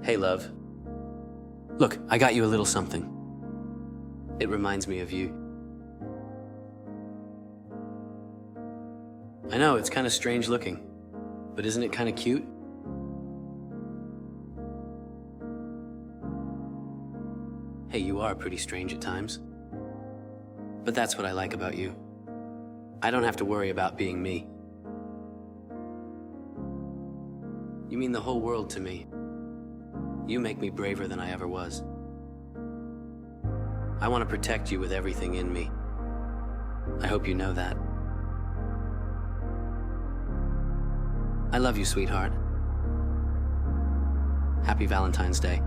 Hey, love. Look, I got you a little something. It reminds me of you. I know, it's kind of strange looking, but isn't it kind of cute? Hey, you are pretty strange at times. But that's what I like about you. I don't have to worry about being me. You mean the whole world to me. You make me braver than I ever was. I want to protect you with everything in me. I hope you know that. I love you, sweetheart. Happy Valentine's Day.